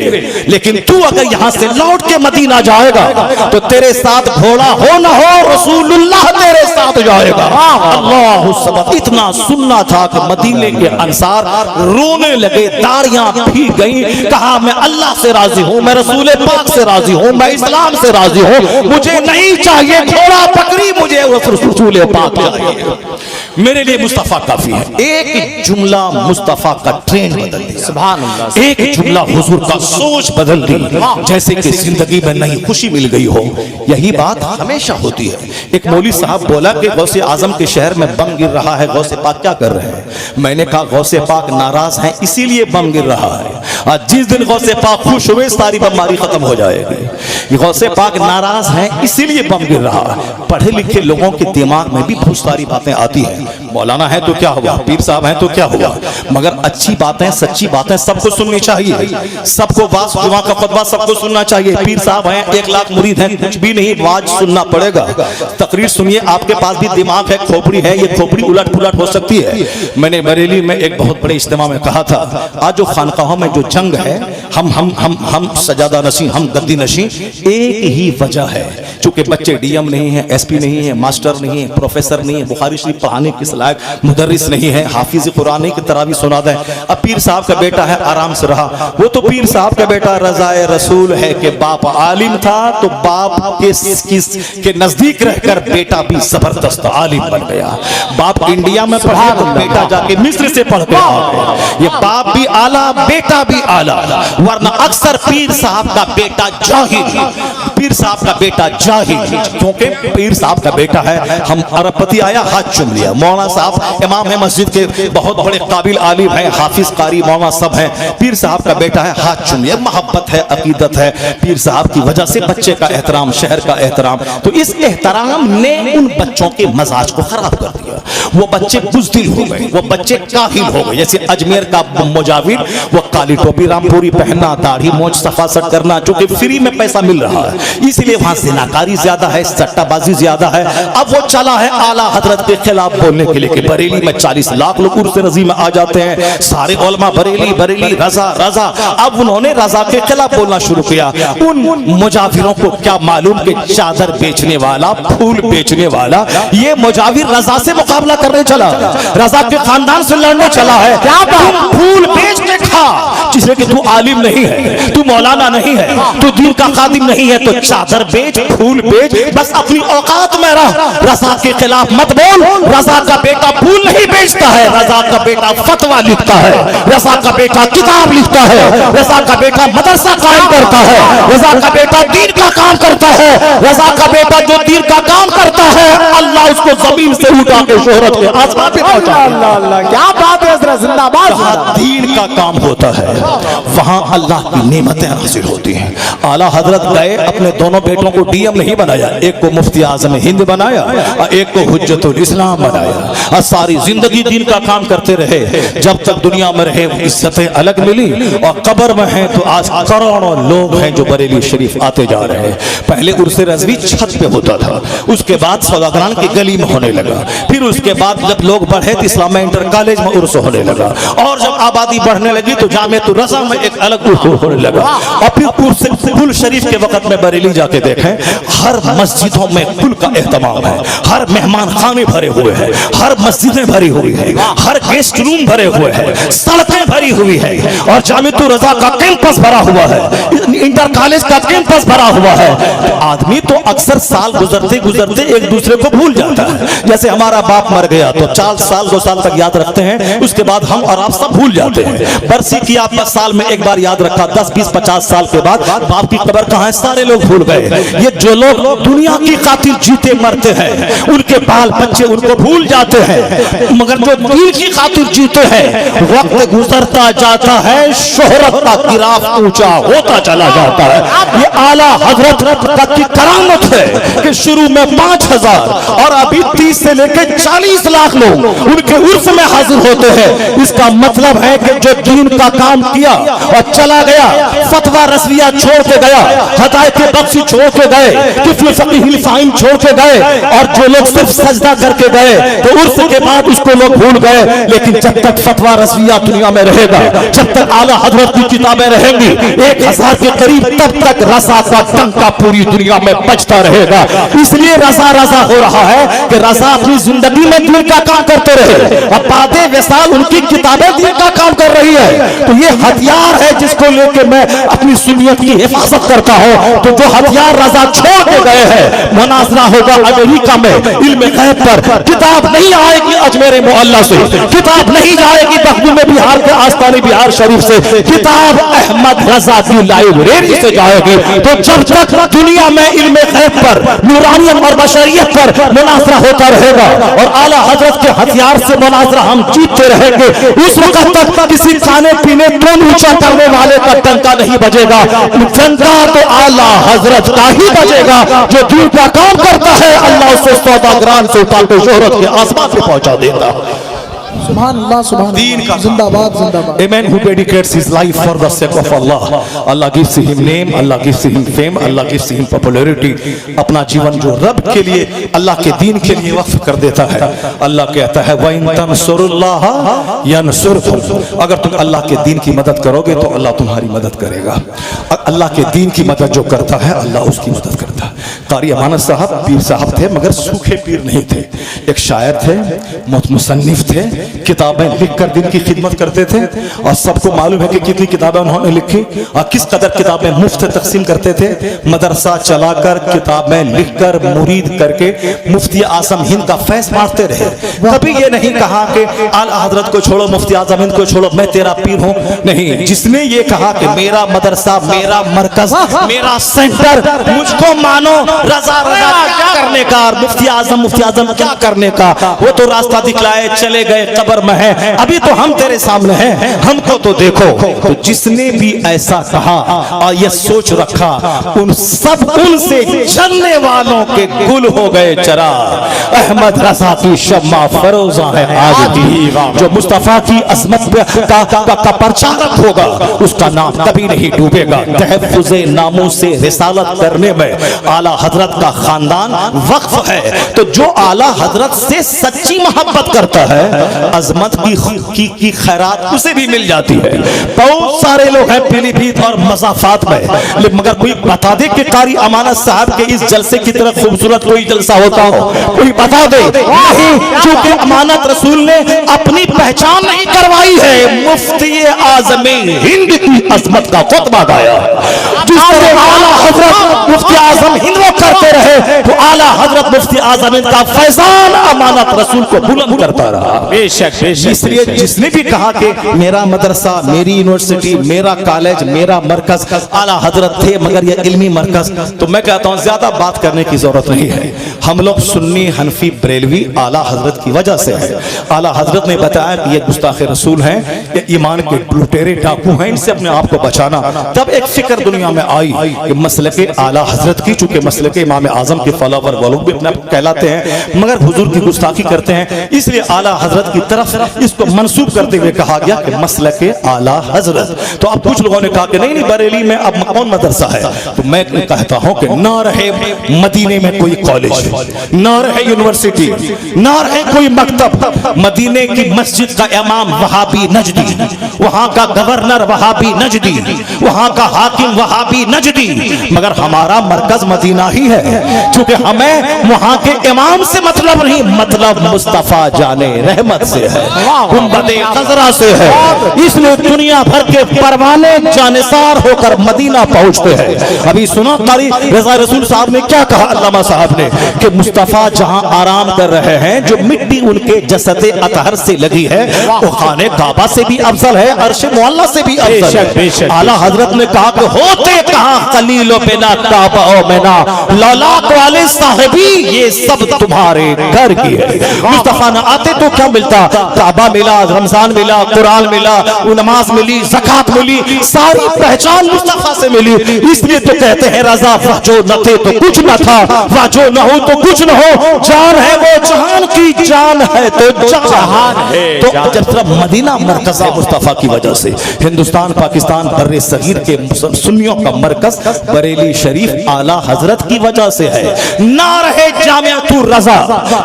लेकिन तू अगर यहां से लौट के मदीना जाएगा तो तेरे साथ घोड़ा हो ना हो, रसूलुल्लाह तेरे साथ जाएगा। अल्लाह सब्र। इतना सुनना था कि मदीने के अंसार रोने लगे, दाढ़ियां भीग गई, कहा मैं अल्लाह से राजी हूं, मैं रसूल पाक से राजी हूं, मैं इस्लाम से राजी हूं, मुझे नहीं चाहिए घोड़ा बकरी, मुझे रसूल पाक चाहिए, मेरे लिए मुस्तफा काफी है। एक जुमला मुस्तफा का ट्रेंड बदल दिया, सुभान अल्लाह। एक जुमला हुजूर का सोच बदल दी, जैसे कि जिंदगी में नई खुशी मिल गई हो। यही बात हमेशा होती है। एक मौलवी साहब बोला कि गौसे आजम के शहर में बम गिर रहा है, गौसे पाक क्या कर रहे हैं? मैंने कहा गौसे पाक नाराज हैं इसीलिए बम गिर रहा है, और जिस दिन गौसे पाक खुश हुए सारी बमबारी खत्म हो जाएगी। गौसे पाक नाराज हैं इसीलिए बम गिर रहा है। पढ़े लिखे लोगों के दिमाग में भी बहुत सारी बातें आती हैं, मौलाना है तो क्या हुआ, पीर साहब हैं तो क्या हुआ, मगर अच्छी बातें सच्ची बातें सबको सुननी चाहिए, सबको वाज जुमा का खुतबा सबको सुनना चाहिए। पीर साहब हैं, 1 लाख मुरीद हैं, कुछ भी नहीं, वाज सुनना पड़ेगा। तकरीर सुनिए, आपके पास भी दिमाग है, खोपड़ी है, ये खोपड़ी उलट पुलट हो सकती है। मैंने बरेली में एक बहुत बड़े इज्तिमा में कहा था, आज जो खानकाहों में जो जंग है, हम सजादा नशी, हम गद्दी नशी, एक ही वजह है, चूंकि बच्चे डीएम नहीं है, एसपी नहीं है, मास्टर नहीं है, प्रोफेसर नहीं है, बुखारी शरीफ पढ़ाने किस लायक मुदर्रिस नहीं है, हाफिज कुरान की तरावी सुना दे। अब पीर साहब का बेटा है, आराम से रहा, वो तो पीर साहब का बेटा रजाए रसूल है कि बाप आलिम था तो बाप के नजदीक रहकर बेटा भी जबरदस्त आलिम बन गया। बाप इंडिया में पढ़ा तो बेटा जाके मिस्र से पढ़ के आ गया। ये बाप भी आला, बेटा भी आला, वरना अक्सर पीर साहब का बेटा जाहिल, पीर साहब का बेटा जाहिल, क्योंकि पीर साहब का बेटा है। हम अरबपति आया, हाथ चूम लिया, मौलाना साहब इमाम है मस्जिद के, बहुत बड़े काबिल आलिम हैं, हाफिज कारी मौलाना सब हैं, पीर साहब का बेटा है, हाथ चूम लिया। मोहब्बत है, अकीदत है, पीर साहब की वजह से बच्चे का एहतराम, शहर का एहतराम। तो इस एहतराम ने उन बच्चों के मजाज को खराब कर दिया, वो बच्चे बुज़दिल हो गए, वो बच्चे काहिल हो गए। जैसे अजमेर का मुजाविर, वो काली टोपी रामपुरी पहनना, दाढ़ी मोछ सफा सट करना, चूंकि फ्री में पैसा मिल रहा है, इसलिए वहां जिनाकारी ज्यादा है, सट्टाबाजी ज्यादा है। अब वो चला है आला हजरत के खिलाफ बोलने के लिए कि बरेली में 40 लाख लोग उर्स रजी में आ जाते हैं, सारे उलमा बरेली बरेली, रजा रजा। अब उन्होंने रजा के खिलाफ बोलना शुरू किया। उन मुजाविरों को क्या मालूम कि चादर बेचने वाला, फूल बेचने वाला, ये मुजाविर रजा से मुकाबला करने चला, रजा के खानदान से लड़ने चला है। क्या फूल बेच के खा, जिससे कि तू आलिम नहीं है, तू मौलाना नहीं है, तू दीन का खादिम नहीं है, तो चादर बेच, फूल बेच, बस अपनी औकात में रह, रजा के खिलाफ मत बोल। रजा का बेटा फूल नहीं बेचता है, रजा का बेटा फतवा लिखता है, रजा का बेटा किताब लिखता है, रजा का बेटा मदरसा कायम करता है, रजा का बेटा दीन का काम करता है, रजा का बेटा जो दीन का काम करता है अल्लाह उसको जमीन से उठा के शोहरत के आसमान पे पहुंचा। अल्लाह अल्लाह, क्या बात है हज़रत, जिंदाबाद। जहां दीन का काम होता है वहां अल्लाह की नेमतें हासिल होती हैं। आला हजरत गए, अपने दोनों बेटों को डीएम नहीं बनाया, एक को मुफ्ती आजम हिंद बनाया और एक को हुज्जतुल इस्लाम बनाया, और सारी जिंदगी दीन का काम करते रहे। जब तक दुनिया में रहे इज्जतें अलग मिली, और कब्र में हैं तो आज करोड़ों लोग हैं जो बरेली शरीफ आते जा रहे हैं। पहले उर्से रज़वी छत पे होता था, उसके बाद सौदागरान की गली में होने लगा, फिर उसके बाद जब लोग बढ़े तो इस्लामिया इंटर कॉलेज में उर्स होने होने लगा। और जब आबादी बढ़ने लगी तो जामिअतुर रज़ा में एक अलग होने लगा। और फिर कुल शरीफ के वक्त में बरेली जाके देखें, हर मस्जिदों में कुल का एहतमाम है, हर मेहमान खाने भरे हुए हैं, हर मस्जिदें भरी हुई है, हर गेस्ट रूम भरे हुए हैं, सड़कें भरी हुई है, और जामिअतुर रज़ा का कैंपस भरा हुआ है, इंटर कॉलेज का कैंपस भरा हुआ है। तो आदमी तो अक्सर साल गुजरते गुजरते एक दूसरे को भूल जाता है। जैसे हमारा बाप मर गया तो 4 साल 2 साल तक याद रखते हैं, उसके बाद हम और आप सब भूल जाते हैं। बरसी की आपने साल में एक बार याद रखा, 10 20 50 साल के बाद बाप की कब्र कहाँ है सारे लोग भूल गए। ये जो लोग दुनिया की खातिर जीते मरते हैं, उनके बाल बच्चे उनको भूल जाते हैं, मगर जो दीन की खातिर जीते हैं, वक्त गुजरता जाता है, शोहरत का गिराफ ऊंचा होता चला जाता है। ये आला हजरत की करामत है कि शुरू में 5000 और अभी 30 से लेकर 40 लाख लोग उनके उर्स में हाजिर होते हैं। इसका मतलब है कि जो दीन का काम किया और चला गया, फतवा रसविया छोड़ के गया, हदायत बख्शी छोड़ के गए, किफ़्ल फ़क़ीहुल फ़ाहिम छोड़ के गए, और जो लोग सिर्फ सजदा करके गए तो उर्स के बाद उसको लोग भूल गए। लेकिन जब तक फतवा रसविया दुनिया में रहेगा, जब तक आला हजरत की किताबें रहेंगी, 1000 के करीब, तब तक रज़ा का डंका पूरी दुनिया में बजता रहेगा। इसलिए रज़ा रज़ा हो रहा है कि रज़ा अपनी जिंदगी में दीन का काम करते रहे, और बादे विसाल उनकी किताबें दीन का काम कर रही है। तो ये हथियार है जिसको लेके मैं अपनी सुन्नियत की हिफाजत करता हूं। तो जो हथियार रज़ा छोड़ के गए हैं, मुनाज़रा होगा अमेरिका में इल्म गैब पर, किताब नहीं आएगी अजमेर मोहल्ला से, किताब नहीं जाएगी मखदूम बिहार के आस्तानी बिहार शरीफ से, किताब अहमद रज़ा की लाइब्रेरी से जाएगी। तो जब तक दुनिया में इल्म गैब पर, नूरानियत और बशरियत पर मुनाज़रा होता रहेगा और आला हजरत के हथियार से मुनाज़रा हम जीतते रहेंगे, उस वक्त तक किसी खाने पीने टोन ऊंचा करने वाले का डंका नहीं बजेगा। डंका तो आला हजरत का ही बजेगा। जो दीन का काम करता है, अल्लाह उसे सौदागरान से उतार के शोहरत के आसमान पे पहुंचा देता। सुभान अल्लाह, सुभान अल्लाह, जिंदाबाद जिंदाबाद। A man who dedicates his life for the sake of Allah, Allah gives him name, Allah gives him fame, Allah gives him popularity। अपना जीवन जो रब के लिए, अल्लाह के दीन के लिए वक्फ कर देता है, अल्लाह कहता है वइन तंसुरुल्लाह यंसुरकुम। अगर तुम अल्लाह के दीन की मदद करोगे तो अल्लाह तुम्हारी मदद करेगा। अल्लाह के दीन की मदद जो करता है, अल्लाह उसकी मदद करता है। कारी अमानत साहब पीर साहब थे, मगर सूखे पीर नहीं थे। एक शायर थे, मुसन्निफ थे, किताबें लिखकर दिन की खिदमत करते थे, और सबको मालूम है कि कितनी किताबें उन्होंने लिखी और किस कदर किताबें मुफ्त तकसीम करते थे। मदरसा चलाकर, किताबें लिखकर, मुरीद करके मुफ्ती आजम हिंद का फैज मारते रहे। कभी ये नहीं कहा कि आला हजरत को छोड़ो, मुफ्ती आजम हिंद को छोड़ो, मैं तेरा पीर हूं। नहीं, जिसने ये कहा कि मेरा मदरसा, मेरा मरकज, मेरा सेंटर, मुझको मानो, रजा रजा क्या करने का, मुफ्ती आजम क्या करने का, वो तो रास्ता दिखलाए चले गए, कब्र में है, अभी तो हम तेरे सामने हैं, हमको तो देखो। तो जिसने भी ऐसा कहा और ये सोच रखा, उन सब उनसे जलने वालों के गुल हो गए चरा। अहमद रजा की शम्मा फरोजा है आज भी, जो मुस्तफा की अजमत का प्रचारक होगा, उसका नाम कभी नहीं डूबेगा। तहफ़्फ़ुज़े नामों से रिसालत करने में आला हजरत का खानदान वक्फ है। तो जो आला हजरत से सच्ची मोहब्बत करता है, अजमत की खैरात उसे भी मिल जाती है। बहुत सारे लोग हैं पीलीभीत और मज़ाफात में, मगर कोई बता दे कि कारी अमानत साहब के इस जलसे की तरह खूबसूरत कोई जलसा होता हो, कोई बता दे। नहीं, क्योंकि अमानत रसूल ने अपनी पहचान नहीं करवाई है, मुफ्ती आज़म हिंद की अजमत का खुतबा गाया। जिस तरह आला हजरत मुफ्ती आज़म हिंद वो करते रहे, तो आला हजरत मुफ्ती आज़म हिंद का फैजान अमानत रसूल को बुलंद करता रहा। बेशक। इसलिए जिसने भी कहा कि मेरा मदरसा, मेरी यूनिवर्सिटी, मेरा कॉलेज, मेरा मरकज आला हजरत थे, मगर ये इल्मी मरकज, तो मैं कहता हूं ज्यादा बात करने की जरूरत नहीं है। हम लोग सुन्नी, हनफी, बरेलवी आला हजरत की वजह से है। आला हजरत ने बताया कि ये गुस्ताखे रसूल हैं, ये ईमान के लुटेरे डाकू हैं, इनसे अपने आप को बचाना। तब एक फिक्र दुनिया में आई कि मसलके आला हजरत की, चूंकि मसलके के इमाम आजम के फॉलोवर वो लोग भी अपने आप को कहलाते हैं, मगर हुजूर की गुस्ताखी करते हैं, इसलिए आला हजरत की तरफ इसको मंसूब करते हुए कहा गया कि मसलक आला हजरत। तो अब कुछ लोगों ने कहा कि नहीं नहीं, बरेली में अब कौन मदरसा है? तो मैं कहता हूं कि ना रहे मदीने में कोई कॉलेज, ना रहे यूनिवर्सिटी, ना रहे कोई मकतब। मदीने की मस्जिद का इमाम वहाबी नजदी, वहां का गवर्नर वहाबी नजदी, वहां का हाकिम वहाबी नजदी, मगर हमारा मरकज मदीना ही है, क्योंकि हमें वहां के इमाम से मतलब नहीं, मतलब मुस्तफा जाने रहमत से है, गुंबदे खजरा से है। इसलिए दुनिया भर के परवाने जानिसार होकर मदीना पहुंचते हैं। अभी सुना कारी रजा रसूल साहब ने क्या कहा, अल्लामा साहब ने, कि मुस्तफा जहां आराम कर रहे हैं, जो मिट्टी उनके जसदे अतहर से लगी है वो खाने काबा से भी अफजल है, अर्श मुअल्ला से भी अफजल है। आला हजरत ने कहा कि होते कहां खलीलो बिना काबा ओ बिना लौलाक वाले साहिबी, ये सब तुम्हारे घर की है। मुस्तफा न आते तो क्या मिलता? काबा मिला, रमजान मिला, कुरान मिला, नमाज मिली, ज़कात मिली, सारी पहचान मुस्तफा से मिली। इसलिए तो कहते हैं रजा वह जो न थे तो कुछ न था, वह जो न हो तो कुछ न हो, जान है वो जहान की, जान है तो जहान है। तो जब सिर्फ मदीना मरकज है मुस्तफा की वजह से, हिंदुस्तान पाकिस्तान बर्रे सगीर के सुन्नियों का मरकज बरेली शरीफ आला हजरत की वजह से है। ना रहे जामियातुर रजा,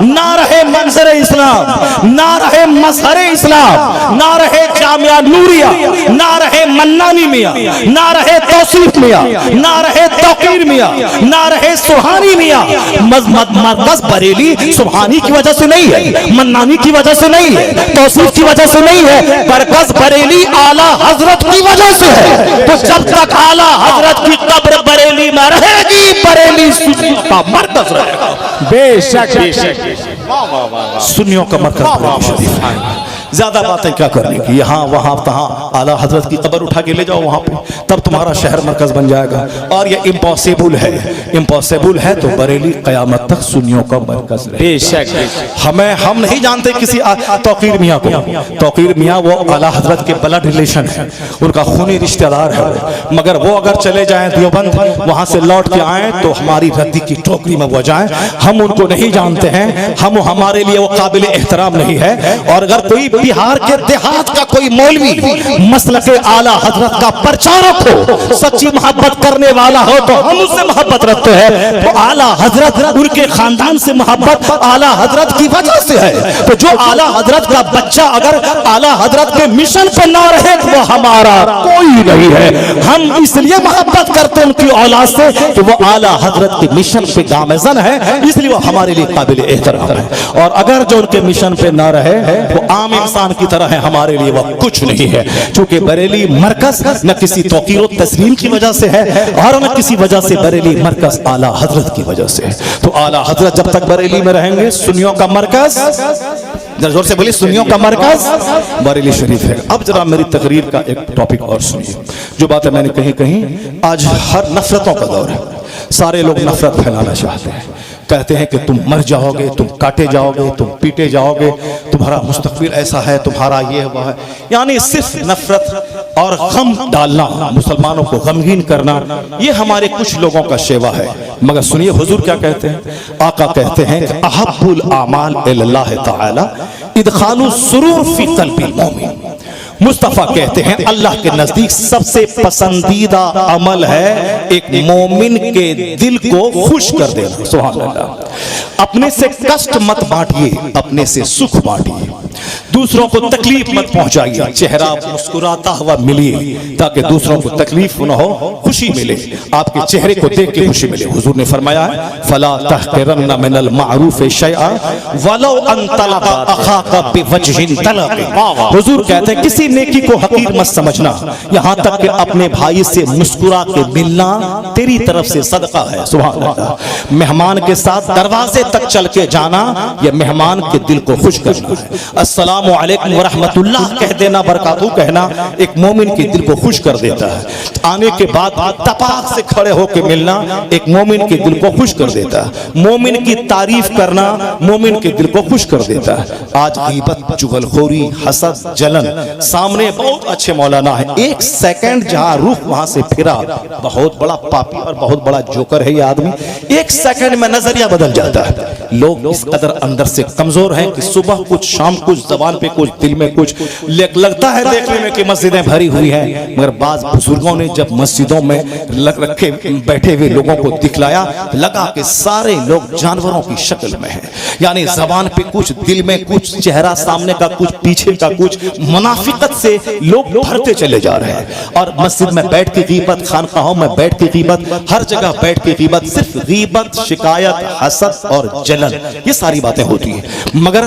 ना रहे मंजर इस्लाम, ना रहे मजहर इस्लाम, ना रहे जामिया नूरिया, ना रहे मन्नानी मियां, ना रहे तौसीफ मियां, ना रहे तौकीर मियां, ना रहे सुहानी मियां। मरकज बरेली सुहानी की वजह से नहीं है, मन्नानी की वजह से नहीं है, तौसीफ की वजह से नहीं है, मरकज बरेली आला हजरत की वजह से है। तो जब तक आला हजरत की कब्र बरेली में रहेगी, बरेली सुन्नियों का मरकज रहेगा। बेशक बेशक सुन्नियों का मरकज बरेली शरीफ है। ज्यादा बातें क्या करने की, यहाँ वहां तहाँ आला हजरत की कब्र उठा के ले जाओ वहां पे, तब तुम्हारा शहर मरकज बन जाएगा। और ये इम्पॉसिबल है, इम्पॉसिबल है। तो बरेली कयामत तक सुन्नियों का मरकज रहेगा। बेशक हम नहीं जानते किसी तौकीर मियाँ को। तौकीर मियाँ वो आला हजरत के ब्लड रिलेशन है, उनका खूनी रिश्तेदार है, मगर वो अगर चले जाएं देवबंद, वहां से लौट के आए तो हमारी रद्दी की टोकरी में वो जाएं। हम उनको नहीं जानते हैं, हमारे लिए वो काबिल एहतराम नहीं है। और अगर कोई बिहार के देहात का कोई मौलवी मसलक आला हजरत का प्रचारक हो, सच्ची मोहब्बत करने वाला हो, तो हम उससे मोहब्बत रखते हैं। तो आला हजरत, उनके खानदान से मोहब्बत आला हजरत की वजह से है। तो जो आला हजरत का बच्चा अगर आला हजरत के मिशन पर ना रहे तो वो हमारा कोई नहीं है। हम इसलिए मोहब्बत करते हैं उनकी औलाद से कि वो आला हजरत के मिशन पे गामजन है, इसलिए वो हमारे लिए काबिल एहतराम है। और अगर जो उनके मिशन पे ना रहे वो आम इंसान की तरह है, हमारे लिए वह कुछ नहीं है। क्योंकि बरेली मरकज न किसी तौकीर तस्लीम की वजह से है और न किसी वजह से, बरेली मरकज आला हजरत की वजह से है। तो आला हजरत जब तक बरेली में रहेंगे, सुन्नियों का मरकज, जोर से बोलिए, सुन्नियों का मरकज बरेली शरीफ है। अब जरा मेरी तकरीर का एक टॉपिक और सुनिए। जो बातें मैंने कहीं आज हर नफरतों का दौर है, सारे लोग नफरत फैलाना चाहते हैं, कहते हैं कि तुम मर जाओगे, तुम काटे जाओगे, तुम पीटे जाओगे, तुम्हारा मुस्तकबिल ऐसा है, तुम्हारा ये हुआ है। यानी सिर्फ नफरत और गम डालना, मुसलमानों को गमगीन करना, ये हमारे कुछ लोगों का शेवा है। मगर सुनिए हुजूर क्या कहते हैं। आका कहते हैं कि अहब्बुल आमाल इल्लाह ताला इदखालु सुरूर फी क़ल्बिल मोमिन। मुस्तफा कहते हैं अल्लाह के नजदीक सबसे पसंदीदा अमल है एक मोमिन के दिल को खुश कर देना। सुभान अल्लाह। अपने से कष्ट मत बांटिए, अपने से सुख बांटिए, दूसरों को तकलीफ मत पहुंचाइए, चेहरा मुस्कुराता हुआ मिलिए ताकि दूसरों को तकलीफ न हो, खुशी मिले, आपके चेहरे को देख के खुशी मिले। हुजूर ने फरमाया है फला तहक़िरन्ना मिनल मारूफ शैआ वलो अन तलक़ा अख़ाका बिवजहिन तलक़। हुजूर कहते हैं किसी नेकी को हकीर मत समझना, यहाँ तक कि अपने भाई से मुस्कुरा के मिलना तेरी तरफ से सदका है। सुभान अल्लाह। मेहमान के साथ दरवाजे तक चल के जाना, यह मेहमान के दिल को खुश करना है। अस्सलामु अलैकुम व रहमतुल्लाह कह देना, बरकातहू कहना एक मोमिन के दिल को खुश कर देता है। आने के बाद तपाक से खड़े होकर मिलना एक मोमिन के दिल को खुश कर देता है। मोमिन की तारीफ करना मोमिन के दिल को खुश कर देता है। आज गीबत, चुगलखोरी, हसद, जलन सामने बहुत अच्छे मौलाना है, एक सेकंड जहां रुख वहां से फिरा, बहुत बड़ा पापी और बहुत बड़ा जोकर है ये आदमी, एक सेकंड में नजरिया बदल जाता है। लोग इस कदर अंदर से कमजोर हैं कि सुबह कुछ, शाम कुछ, जबान पे कुछ, दिल में कुछ, लगता है देखने में कि मस्जिदें भरी हुई हैं, मगर बाज बुजुर्गों ने जब मस्जिदों में रखे बैठे हुए लोगों को दिखलाया, लगा कि सारे लोग जानवरों की शक्ल में हैं। यानी जबान पे कुछ, दिल में कुछ, चेहरा सामने का कुछ, पीछे का कुछ, मुनाफिकत से लोग भरते चले जा रहे हैं। और मस्जिद में बैठ के गीबत, खानकाहों में बैठ के गीबत, हर जगह बैठ के गीबत, सिर्फ गीबत, शिकायत, हसद और जलन, ये सारी बातें होती हैं। मगर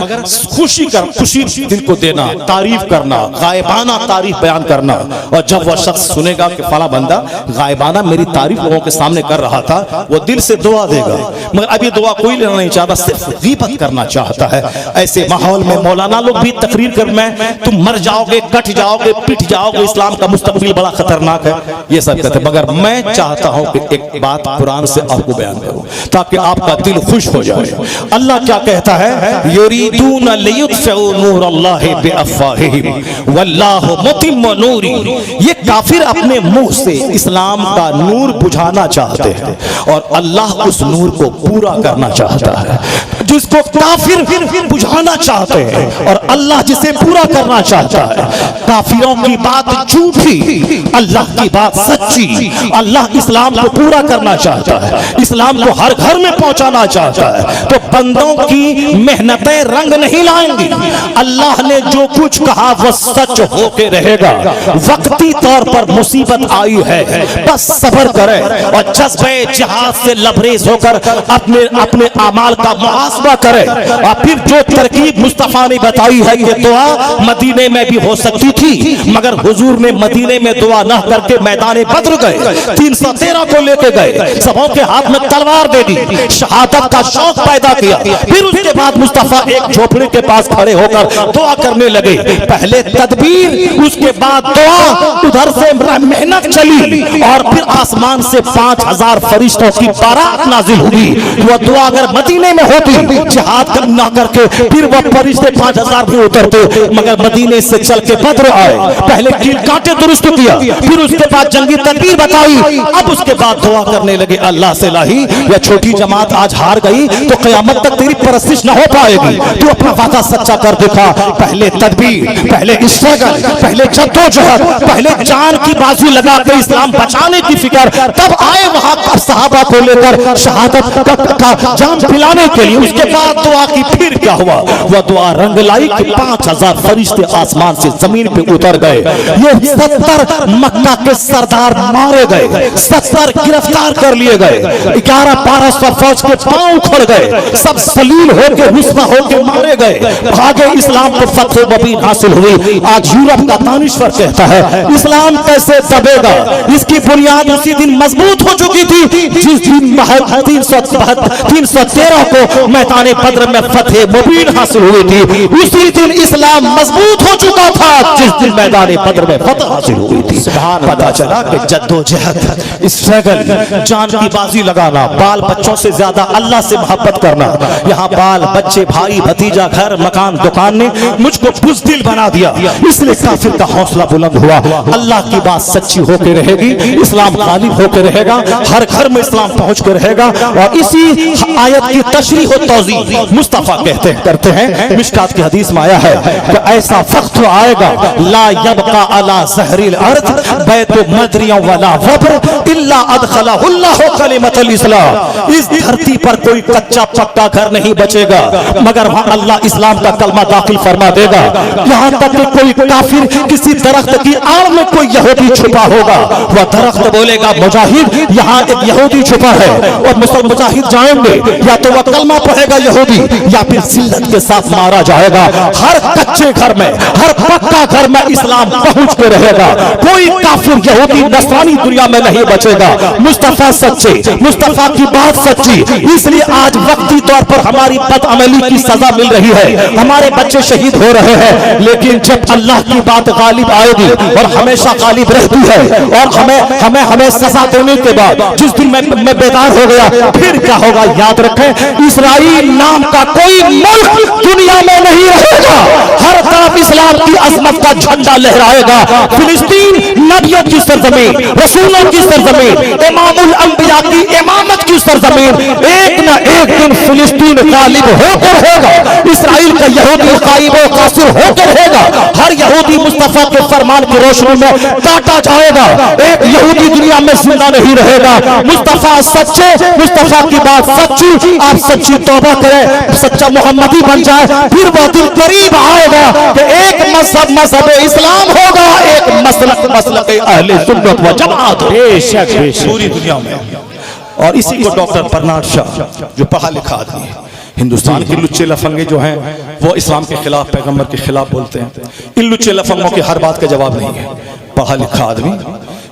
खुशी दिल को देना, तारीफ करना, गायबाना तारीफ बयान करना, और जब वह शख्स सुनेगा कि फला बंदा गायबाना मेरी तारीफ लोगों के सामने कर रहा था, वो दिल से दुआ देगा। मगर अभी दुआ कोई लेना नहीं चाहता, सिर्फ गीबत करना चाहता है। ऐसे माहौल में मौलाना लोग भी तकरीर कर में तुम मर जाओगे, कट जाओगे, पिट जाओगे, इस्लाम का मुस्तकबिल बड़ा खतरनाक है, ये सब कहते हैं। मगर मैं चाहता हूं कि एक बात कुरान से आपको बयान करूं ताकि आपका दिल खुश हो जाए। अल्लाह क्या कहता है, युरीदून लियुत्फिउ नूरल्लाहि बिअफ़वाहिहिम वल्लाहु मुतिम्मु नूरी। ये काफिर अपने मुंह से इस्लाम का नूर बुझाना चाहते हैं और अल्लाह उस नूर को पूरा करना चाहता है। जिसको काफिर बुझाना चाहते हैं और अल्लाह जिसे पूरा करना चाहता है। काफिरों की बात झूठी, अल्लाह की बात सच्ची। अल्लाह इस्लाम को पूरा करना चाहता है, इस्लाम को हर घर में पहुंचाना चाहता है। तो बंदों की मेहनतें रंग नहीं लाएंगी। अल्लाह ने जो कुछ कहा वह सच होके रहेगा। वक्ती तौर पर मुसीबत आई है, बस सब्र करें और जज्बे जिहाद से लबरेज होकर अपने अपने अमाल का मुहासबा करें। और फिर जो तरकीब मुस्तफा ने बताई है कि दुआ मदीने में भी हो सकती थी, मगर हुजूर ने मदीने में दुआ न करके मैदान बद्र गए, 313 को लेके गए, सबों के हाथ में तलवार दे दी, शहादत का शौक पैदा किया। फिर उसके बाद मुस्तफा एक झोपड़ी के पास खड़े होकर दुआ करने लगे। पहले तदबीर, उसके बाद दुआ, उधर से मेहनत चली और फिर आसमान से 5000 फरिश्तों की बारात नाजिल हुई। वह दुआ अगर मदीने में होती, जिहाद ना करके, फिर वह फरिश्ते 5000 भी उतरते, मगर मदीने से चल के बद्र आए। पहले कील कांटे दुरुस्त किया, फिर उसके बाद जंगी तदबीर बताई, अब उसके बाद दुआ करने लगे अल्लाह से, लाही यह छोटी जमात आज हार गई तो कयामत तक तेरी परस्तिश न हो पाएगी, तू अपना वादा सच्चा कर दिखा। पहले तदबीर, पहले स्ट्रगल, पहले जद्दोजहद, पहले जान की बाजी लगा के इस्लाम बचाने की फिक्र, तब आए वहां सहाबा को लेकर शहादत का जाम पिलाने के लिए। उसके बाद दुआ की, फिर क्या हुआ, वह दुआ रंग लाई कि 5000 फरिश्ते आसमान से जमीन पे उतर गए। ये 70 मक्का के सरदार मारे गए, 70 गिरफ्तार कर लिए गए, 1100-1200 फौज के पांव उखड़ गए, सब सलील होके, रुस्वा होके मारे गए, भागे। इस्लाम को फतह मुबीन हासिल हुई। आज यूरोप का दानिश्वर कहता है इस्लाम कैसे दबेगा, इसकी बुनियाद उसी दिन मजबूत हो चुकी थी जिस दिन 313 को मैदान बद्र में फतह मुबीन हासिल हुई थी। उसी दिन इस्लाम मजबूत हो चुका था जिस दिन मैदान बद्र में फतह हासिल हुई थी। पता चला कि जद्दोजहद, स्ट्रगल, जान की बाजी लगाना, बाल बच्चों से ज्यादा अल्लाह से मोहब्बत करना। यहाँ बाल बच्चे, भाई भतीजा, घर मकान दुकान ने मुझको बुज़दिल बना दिया, इसलिए काफिर का हौसला बुलंद हुआ। अल्लाह की बात सच्ची होकर रहेगी, इस्लाम गालिब होकर रहेगा, हर घर में इस्लाम पहुंच कर रहेगा। और इसी आयत की तशरीह और तौज़ीह मुस्तफा करते हैं, मिशकात की हदीस में आया है कि ऐसा वक्त आएगा ला यबका अला ज़हरिल अर्द बैतु मदरियों वला वब्र इल्ला अदखलहुल्लाहु कलिमतल इस्लाम। इस धरती पर कोई कच्चा पक्का घर नहीं बचेगा मगर वहां अल्लाह इस्लाम का कलमा दाखिल फरमा देगा। यहाँ तक कि कोई काफिर किसी दरख्त की आड़ में कोई यहूदी छुपा होगा, वह दरख्त बोलेगा मुजाहिद यहाँ एक यहूदी छुपा है, और मुजाहिद जाएंगे, या तो वह कलमा पढ़ेगा यहूदी या फिर जिल्लत के साथ मारा जाएगा। हर कच्चे घर में, हर पक्का घर में इस्लाम पहुंच के रहेगा। कोई काफिर यहूदी नस्रानी दुनिया में नहीं बचेगा। मुस्तफा सच्चे, मुस्तफा की बात सच्ची, इसलिए आज वक्ती तौर पर हमारी बदअमली की सजा मिल रही है, हमारे बच्चे शहीद हो रहे हैं। लेकिन जब अल्लाह की बात गालिब आएगी और हमेशा गालिब रहती है, और हमें सजा देने के बाद जिस दिन मैं बेदार हो गया, फिर क्या होगा याद रखें, इस्राइल नाम का कोई मुल्क दुनिया में नहीं रहेगा। हर तरफ इस्लाम की अजमत का झंडा लहराएगा। फिलिस्तीन नबियों की सरजमीन, रसूलों की सरजमीन, इमामुल अंबिया की इमामत की सरजमीन, एक न एक दिन फिलिस्तीन गालिब होकर रहेगा। इस्राइल का यहूदी गालिब व कासिर होकर रहेगा। हर यहूदी मुस्तफा के फरमान की रोशनी में काटा जाएगा। एक यहूदी दुनिया में जिंदा नहीं रहेगा। मुस्तफा सच्चे, मुस्तफा की बात सच्ची, आप सच्ची तौबा करें, सच्चा मोहम्मदी बन जाए, फिर वो दिन करीब आएगा कि एक मजहब मजहब इस्लाम होगा, एक मसलक अहले सुन्नत व जमात बेशक पूरी दुनिया में। और इसी को डॉक्टर बर्नार्ड शाह जो पढ़ा लिखा आदमी है, हिंदुस्तान के लुच्चे लफंगे जो हैं वो इस्लाम के खिलाफ, पैगंबर के खिलाफ बोलते हैं। इन लुच्चे लफंगों के हर बात का जवाब नहीं है। पढ़ा लिखा आदमी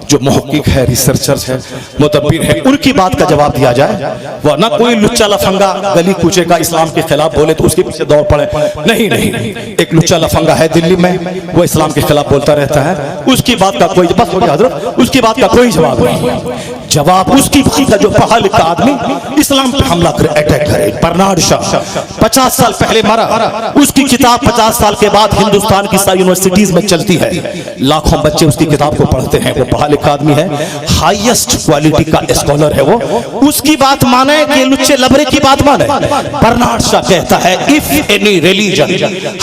जो मुहक्किक है, रिसर्चर है, मुतब्बिर है, उनकी बात का जवाब दिया जाए। वरना कोई लुच्चा लफंगा गली कूचे का इस्लाम के खिलाफ बोले तो उसके पीछे दौड़ पड़े। नहीं नहीं, एक लुच्चा लफंगा है दिल्ली में, वो इस्लाम के खिलाफ बोलता रहता है, उसकी बात का कोई, बस हो गया हजरत, उसकी बात का कोई जवाब नहीं। जवाब उसकी बात का जो पढ़ा लिखा आदमी इस्लाम पे हमला करे, अटैक करे। बर्नार्ड शाह 50 साल पहले मरा, उसकी किताब 50 साल के बाद हिंदुस्तान की सारी यूनिवर्सिटीज में चलती है, लाखों बच्चे उसकी किताब को पढ़ते हैं। वो पढ़ा लिखा आदमी है, हाईएस्ट क्वालिटी का स्कॉलर है वो। उसकी बात माने कि लुच्चे लबरे की बात माने। बर्नार्ड शाह कहता है, if any religion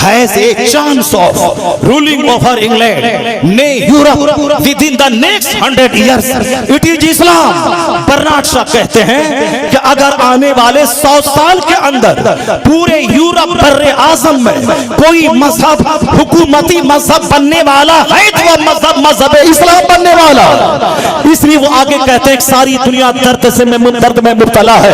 has a chance of ruling over England ने Europe within the next 100 years, it is Islam. Bernard Shaw कहते हैं कि अगर आने वाले 100 साल के अंदर पूरे यूरोप बर्रे आजम में कोई मजहब हुकूमती मजहब बनने वाला है तो वह मजहब इस्लाम बनने वाला। इसलिए वो आगे कहते हैं सारी दुनिया दर्द में मुब्तला है,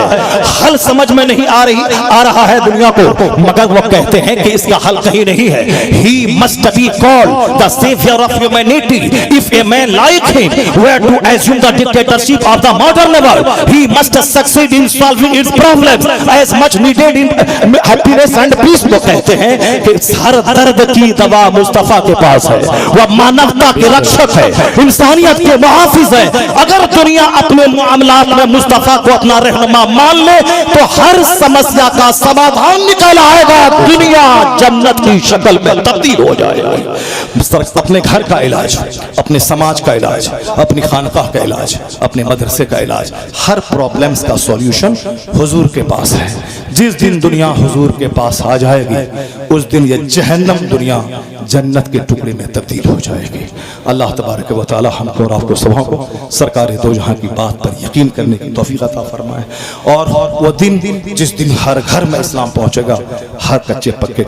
हल समझ में नहीं आ रहा है दुनिया को, मगर वो कहते हैं कि इसका हल कहीं नहीं है। He must be called the savior of humanity. If a man like him were to assume the dictatorship of the modern world, he must succeed in solving its problems as much needed in happiness and peace। वो कहते हैं कि हर दर्द की दवा मुस्तफा के पास है, वह मानवता के रक्षक है, इंसानियत के मुहाफिज है। अगर दुनिया अपने मामलात में मुस्तफा को अपना रहनुमा मान ले तो हर समस्या का समाधान निकल आएगा, दुनिया जन्नत की शक्ल में तब्दील हो जाएगा। अपने घर का इलाज, अपने समाज का इलाज, अपनी खानकाह का इलाज, अपने मदरसे का इलाज, हर प्रॉब्लम्स का सॉल्यूशन हुजूर के पास है। जिस दिन दुनिया हुजूर के पास आ जाएगी, उस दिन ये जहन्नम दुनिया जन्नत के टुकड़े में तब्दील हो जाएगी। अल्लाह तबारक व तआला हमको और आपको सबों को सरकार दो जहां की बात पर यकीन करने की तौफीक अता फरमाए। और वो दिन जिस दिन हर घर में इस्लाम पहुंचेगा, हर कच्चे पक्के